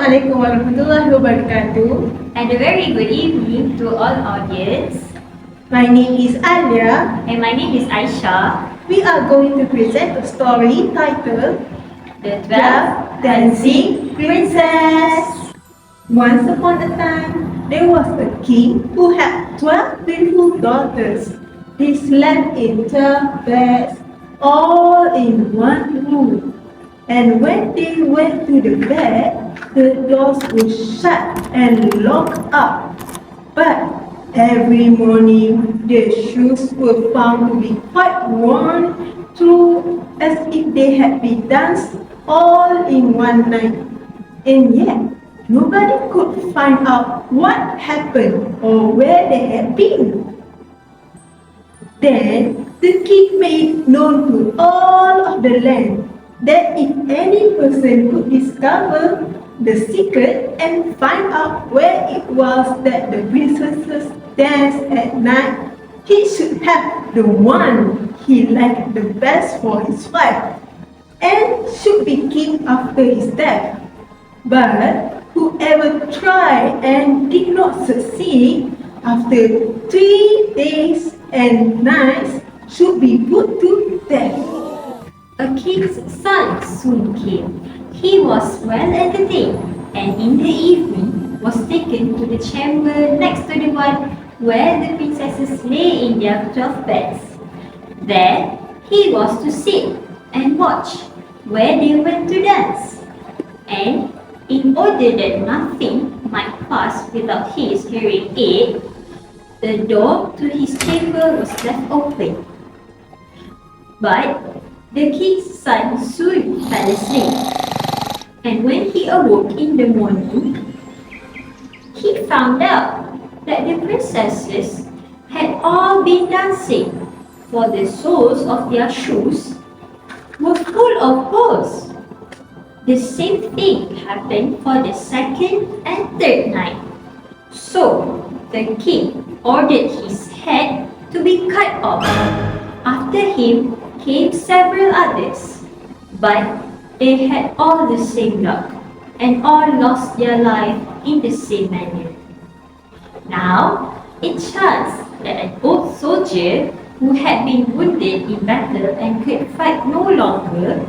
Assalamualaikum warahmatullahi wabarakatuh. And a very good evening to all audience. My name is Alia. And my name is Aisha. We are going to present a story titled The 12 12th Dancing Princess. Once upon a time, there was a king who had 12 beautiful daughters. They slept in 12 beds, all in one room. And when they went to the bed, the doors were shut and locked up. But every morning, their shoes were found to be quite worn through as if they had been danced all in one night. And yet, nobody could find out what happened or where they had been. Then the king made known to all of the land that if any person could discover the secret and find out where it was that the princesses danced at night, he should have the one he liked the best for his wife, and should be king after his death. But whoever tried and did not succeed, after 3 days and nights should be put to death. A king's son soon came. He was well entertained, and in the evening was taken to the chamber next to the one where the princesses lay in their 12 beds. There he was to sit and watch where they went to dance. And in order that nothing might pass without his hearing aid, the door to his chamber was left open. But the king's son soon fell asleep, and when he awoke in the morning, he found out that the princesses had all been dancing, for the soles of their shoes were full of holes. The same thing happened for the second and third night. So the king ordered his head to be cut off. After him came several others, but they had all the same luck, and all lost their life in the same manner. Now it chanced that an old soldier who had been wounded in battle and could fight no longer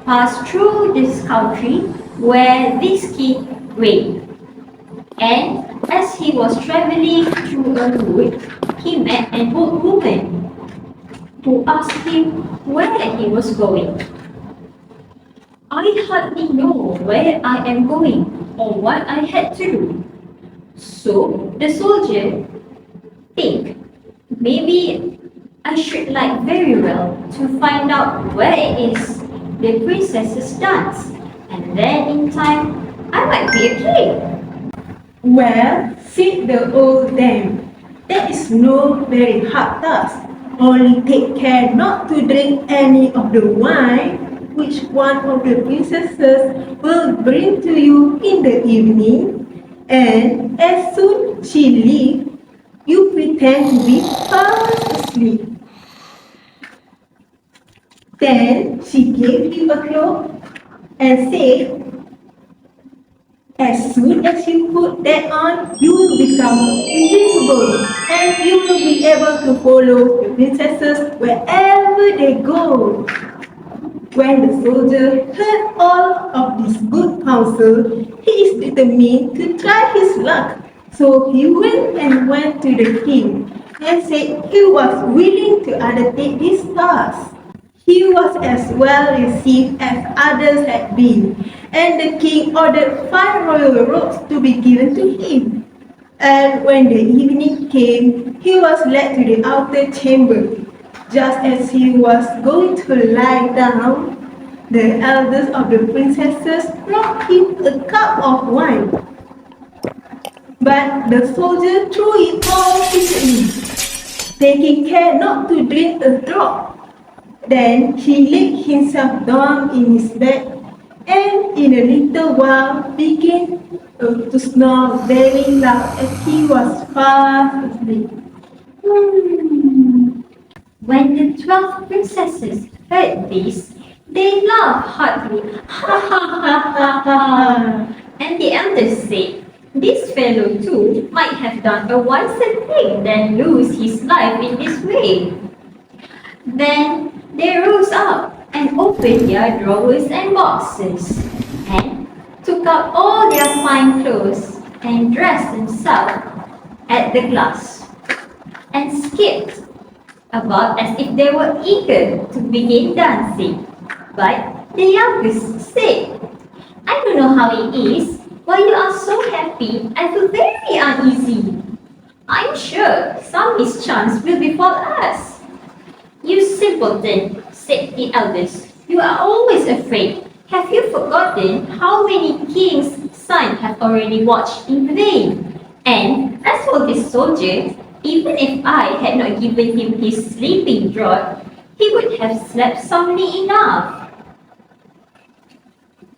passed through this country where this king reigned. And as he was traveling through a wood, he met an old woman who asked him where he was going. "I hardly know where I am going or what I had to do." So the soldier think, maybe I should like very well to find out where it is the princesses dance, and then in time I might be a king. Well, said the old dame, that is no very hard task. Only take care not to drink any of the wine which one of the princesses will bring to you in the evening, and as soon she leaves, you pretend to be fast asleep. Then she gave him a cloak and said, as soon as you put that on, you will become invisible and you will be able to follow the princesses wherever they go. When the soldier heard all of this good counsel, he is determined to try his luck. So he went to the king and said he was willing to undertake this task. He was as well received as others had been, and the king ordered 5 royal robes to be given to him. And when the evening came, he was led to the outer chamber. Just as he was going to lie down, the eldest of the princesses brought him a cup of wine. But the soldier threw it all secretly, taking care not to drink a drop. Then he laid himself down in his bed, and in a little while began to snore very loud as he was fast asleep. When the 12 princesses heard this, they laughed heartily. Ha ha ha ha ha! And the elders said, this fellow too might have done a wiser thing than lose his life in this way. Then they rose up and opened their drawers and boxes, and took out all their fine clothes and dressed themselves at the glass, and skipped about as if they were eager to begin dancing. But the youngest said, I don't know how it is. While you are so happy, I feel very uneasy. I'm sure some mischance will befall us. You simpleton, said the eldest, you are always afraid. Have you forgotten how many kings' sons have already watched in vain? And as for this soldier, even if I had not given him his sleeping draught, he would have slept soundly enough.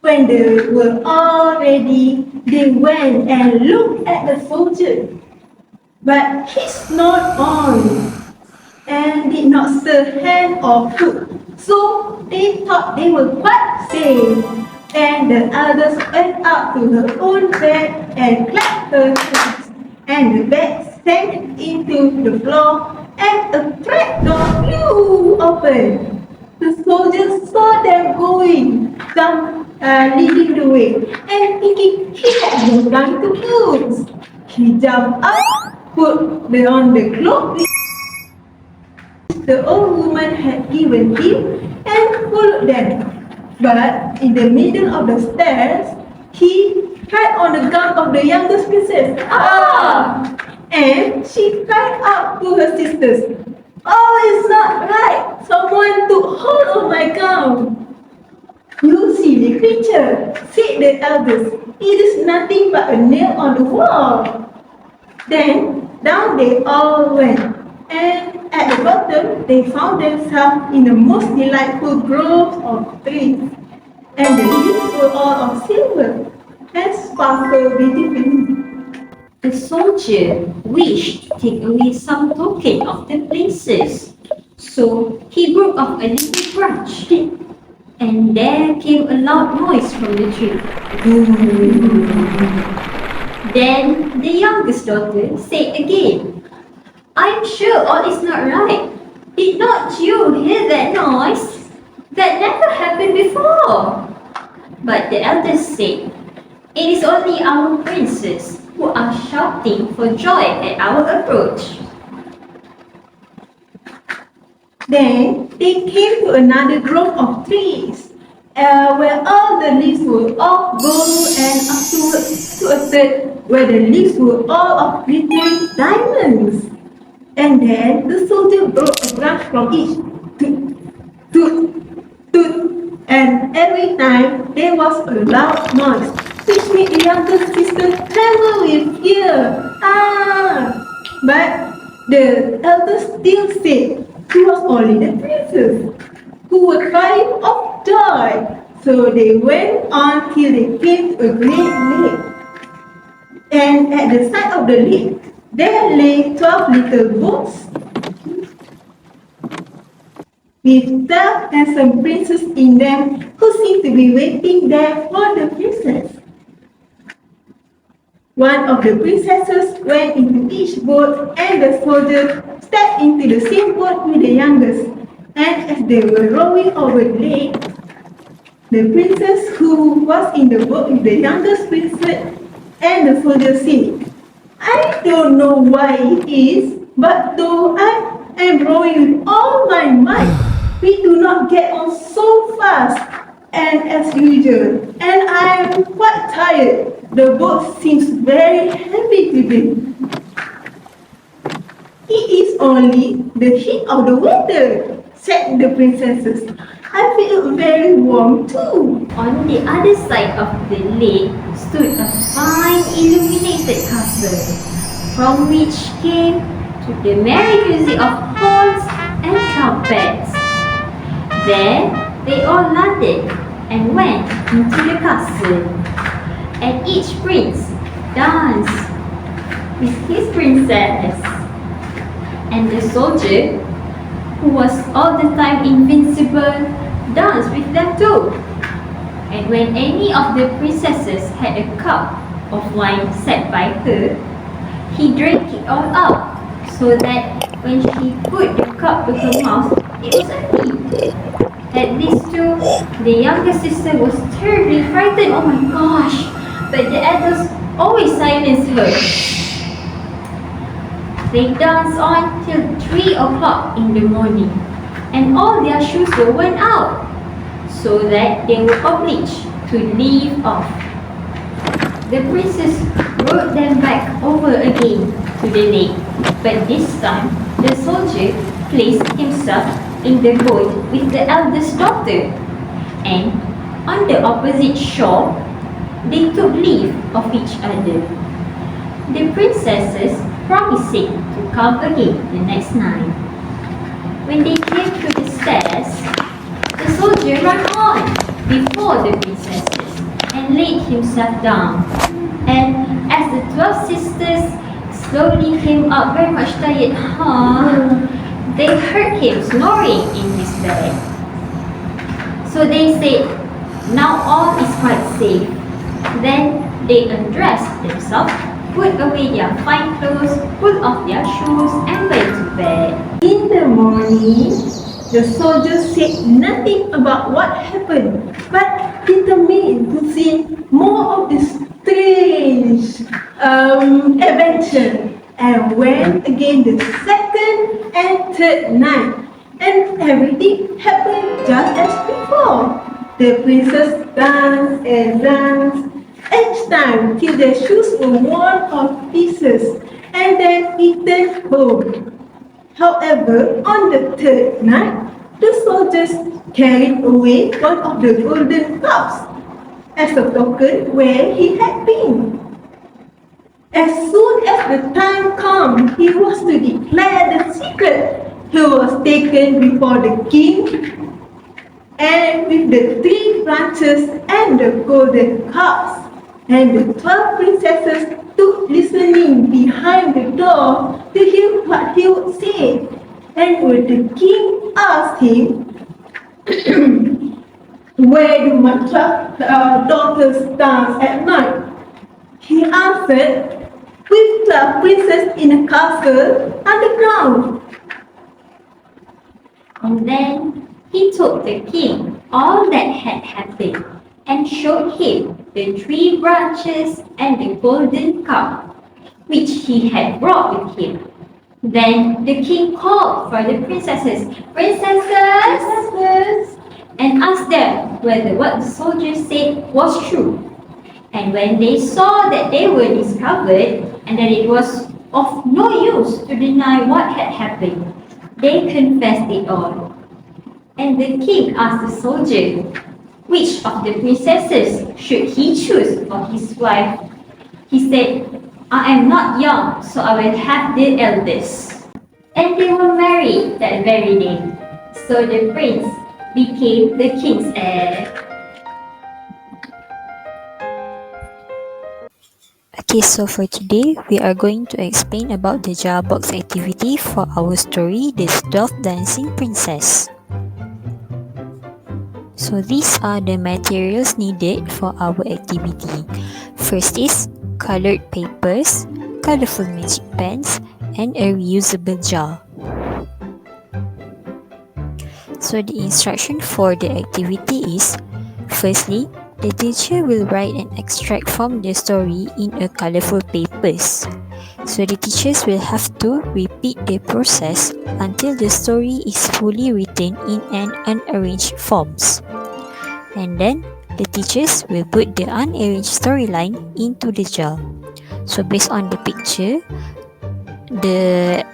When they were all ready, they went and looked at the soldier. But he snored on and did not stir hand or foot. So they thought they were quite safe. And the elders went up to her own bed and clapped her hands. And the bed sank into the floor and a trapdoor flew open. The soldiers saw them going, some leading the way, and thinking he had no time to lose. He jumped up, put on the cloak the old woman had given him, and followed them. But in the middle of the stairs, he tried on the gown of the youngest princess. Ah! And she cried out to her sisters, oh, it's not right. Someone took hold of my gown. You silly creature, said the eldest. It is nothing but a nail on the wall. Then down they all went. And at the bottom, they found themselves in the most delightful groves of trees. And the leaves were all of silver and sparkled beautifully. The soldier wished to take away some token of the princess, so he broke off a little branch, and there came a loud noise from the tree. Then the youngest daughter said again, I'm sure all is not right. Did not you hear that noise? That never happened before. But the eldest said, it is only our princes who are shouting for joy at our approach. Then they came to another grove of trees, where all the leaves were of gold, and afterwards to a third where the leaves were all of glittering diamonds. And then the soldier broke a branch from each, toot, toot, toot, and every time there was a loud noise, which made the younger sister tremble with fear. Ah! But the elder still said she was only the princess, who were crying of joy. So they went on till they came to a great lake. And at the side of the lake, there lay 12 little boats with 12 handsome princes in them, who seemed to be waiting there for the princess. One of the princesses went into each boat, and the soldier stepped into the same boat with the youngest. And as they were rowing over the lake, the princess who was in the boat with the youngest princess and the soldier said, I don't know why it is, but though I am rowing with all my might, we do not get on so fast and as usual, and I am quite tired. The boat seems very heavy today. It is only the heat of the weather, said the princesses. I feel very warm too. On the other side of the lake stood a fine illuminated castle, from which came to the merry music of horns and trumpets. There they all landed and went into the castle, and each prince danced with his princess. And the soldier, who was all the time invincible, danced with them too. And when any of the princesses had a cup of wine set by her, he drank it all up, so that when she put the cup to her mouth, it was empty. At this too, the younger sister was terribly frightened. Oh my gosh! But the adults always silenced her. They danced on till 3 o'clock in the morning, and all their shoes were worn out, so that they were obliged to leave off. The princess rode them back over again to the lake, but this time the soldier placed himself in the boat with the eldest daughter, and on the opposite shore they took leave of each other. The princesses promising to come again the next night. When they came to the stairs, the soldier ran on before the princesses and laid himself down. And as the 12 sisters slowly came up, very much tired, they heard him snoring in his bed. So they said, now all is quite safe. Then they undressed themselves, put away their fine clothes, pulled off their shoes, and went to bed. In the morning, the soldiers said nothing about what happened, but determined to see more of this strange adventure, and went again the second and third night, and everything happened just as before. The princess danced and danced each time till their shoes were worn of pieces, and then eaten home. However, on the third night, the soldiers carried away one of the golden cups as a token where he had been. As soon as the time came, he was to declare the secret. He was taken before the king, and with the 3 branches and the golden cups, and the 12 princesses stood listening behind the door to hear what he would say. And when the king asked him, where do my 12 daughters dance at night? He answered, with 12 princes in a castle underground. And then he told the king all that had happened, and showed him the 3 branches and the golden cup, which he had brought with him. Then the king called for the princesses, princesses, and asked them whether what the soldiers said was true. And when they saw that they were discovered, and that it was of no use to deny what had happened, they confessed it all. And the king asked the soldier, which of the princesses should he choose for his wife? He said, I am not young, so I will have the eldest. And they were married that very day. So the prince became the king's heir. Okay, so for today, we are going to explain about the jar box activity for our story, The 12 Dancing Princess. So these are the materials needed for our activity. First is colored papers, colorful magic pens, and a reusable jar. So the instruction for the activity is, firstly, the teacher will write an extract from the story in a colorful papers. So the teachers will have to repeat the process until the story is fully written in an unarranged forms. And then the teachers will put the unarranged storyline into the jar. So based on the picture, the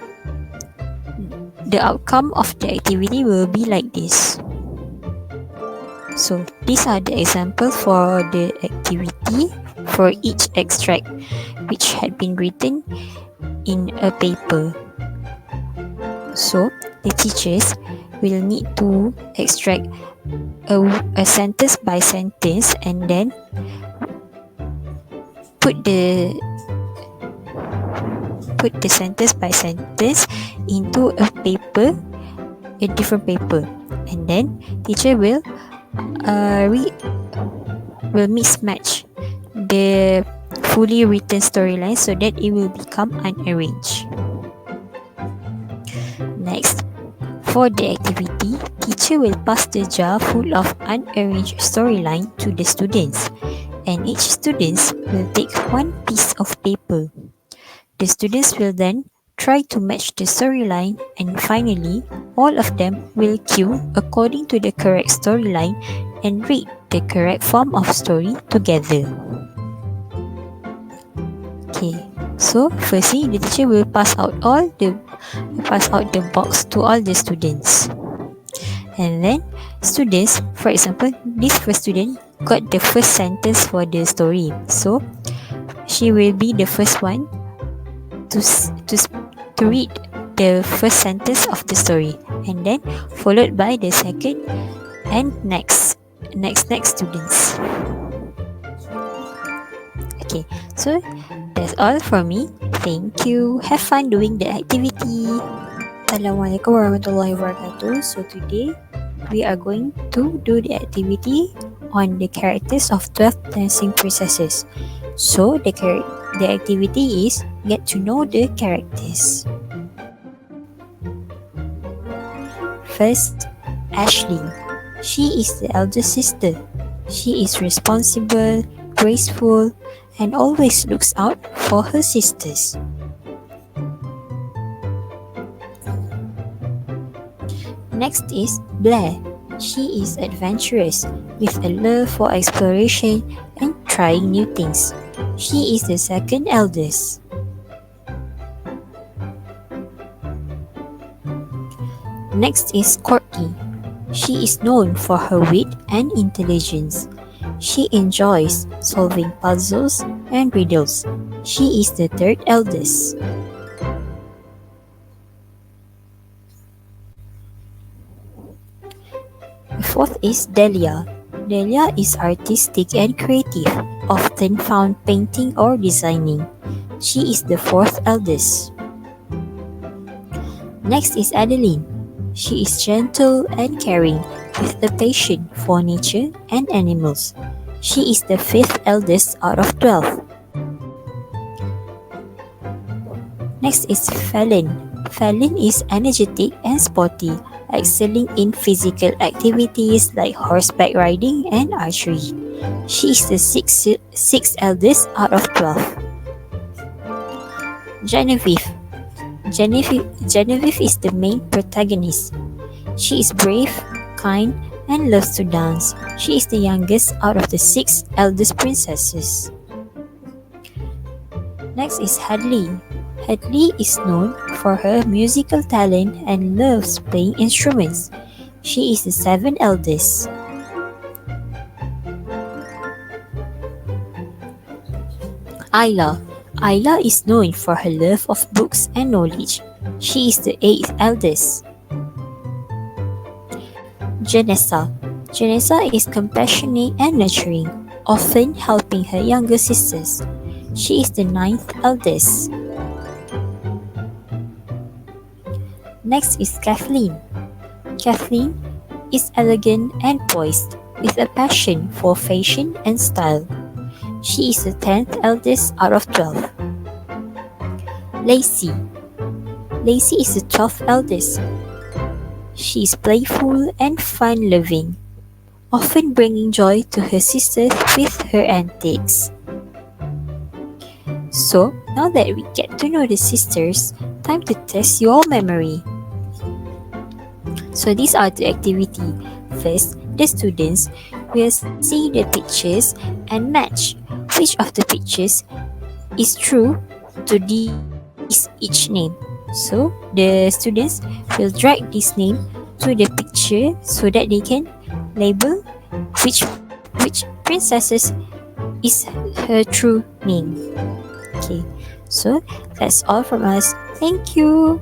outcome of the activity will be like this. So these are the examples for the activity for each extract which had been written in a paper. So the teachers will need to extract a sentence by sentence and then put the sentence by sentence into a different paper, and then teacher will re will mismatch the fully written storyline so that it will become unarranged. Next, for the activity, teacher will pass the jar full of unarranged storyline to the students, and each student will take one piece of paper. The students will then try to match the storyline, and finally, all of them will cue according to the correct storyline and read the correct form of story together. Okay, so firstly, the teacher will pass out the box to all the students, and then students, for example, this first student got the first sentence for the story, so she will be the first one to read the first sentence of the story, and then followed by the second and next students. Okay, so that's all for me. Thank you. Have fun doing the activity. Assalamualaikum warahmatullahi wabarakatuh. So today we are going to do the activity on the characters of 12 dancing princesses. So the activity is get to know the characters. First, Ashley. She is the eldest sister. She is responsible, graceful, and always looks out for her sisters. Next is Blair. She is adventurous with a love for exploration and trying new things. She is the second eldest. Next is Courtney. She is known for her wit and intelligence. She enjoys solving puzzles and riddles. She is the third eldest. The fourth is Delia. Delia is artistic and creative, often found painting or designing. She is the fourth eldest. Next is Adeline. She is gentle and caring, with a passion for nature and animals. She is the fifth eldest out of 12. Next is Fallon. Fallon is energetic and sporty, excelling in physical activities like horseback riding and archery. She is the sixth eldest out of 12. Genevieve. Genevieve is the main protagonist. She is brave, kind, and loves to dance. She is the youngest out of the 6 eldest princesses. Next is Hadley. Hadley is known for her musical talent and loves playing instruments. She is the 7th eldest. Isla. Isla is known for her love of books and knowledge. She is the 8th eldest. Janessa. Janessa is compassionate and nurturing, often helping her younger sisters. She is the 9th eldest. Next is Kathleen. Kathleen is elegant and poised, with a passion for fashion and style. She is the 10th eldest out of 12. Lacey. Lacey is the 12th eldest. She is playful and fun-loving, often bringing joy to her sisters with her antics. So, now that we get to know the sisters, time to test your memory. So these are the activity. First, the students will see the pictures and match which of the pictures is true to each name. So the students will drag this name to the picture so that they can label which princesses is her true name. Okay, so that's all from us. Thank you.